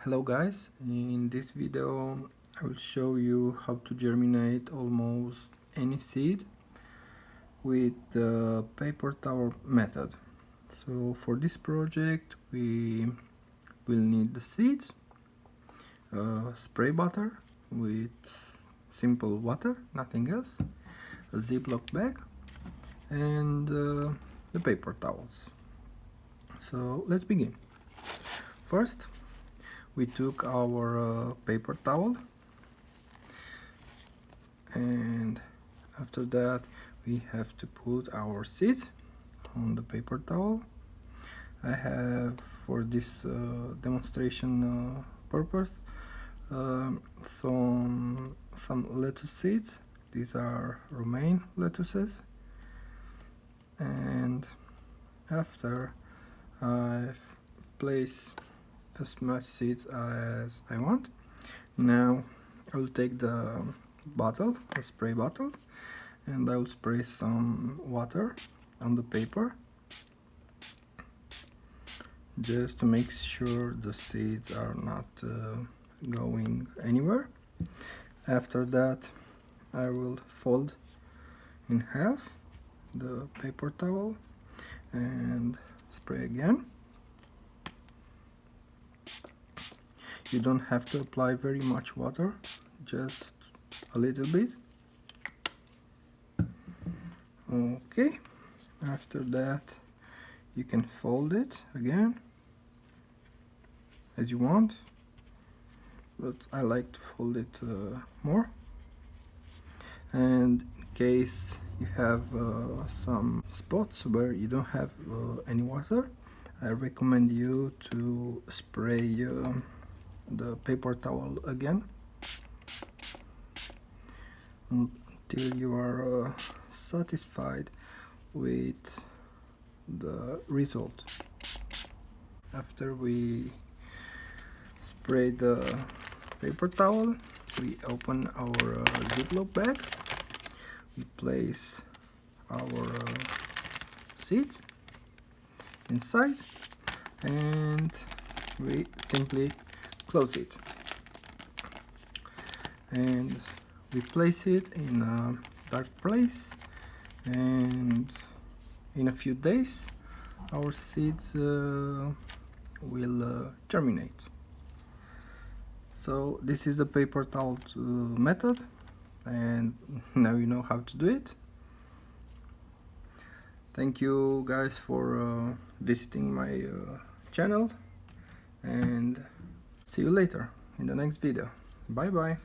Hello guys, in this video I will show you how to germinate almost any seed with the paper towel method. So for this project we will need the seeds, spray bottle with simple water, nothing else, a Ziploc bag and the paper towels. So let's begin. First we took our paper towel, and after that we have to put our seeds on the paper towel. I have, for this demonstration purpose, some lettuce seeds. These are romaine lettuces, and after I've placed as much seeds as I want, now I will take the bottle, a spray bottle, and I will spray some water on the paper just to make sure the seeds are not going anywhere. After that I will fold in half the paper towel and spray again. You don't have to apply very much water, just a little bit. Okay, after that you can fold it again as you want, but I like to fold it more. And in case you have some spots where you don't have any water, I recommend you to spray the paper towel again until you are satisfied with the result. After we spray the paper towel, we open our Ziploc bag, we place our seeds inside, and we simply close it, and we place it in a dark place, and in a few days our seeds will germinate. So this is the paper towel method, and now you know how to do it. Thank you guys for visiting my channel, and see you later in the next video. Bye bye.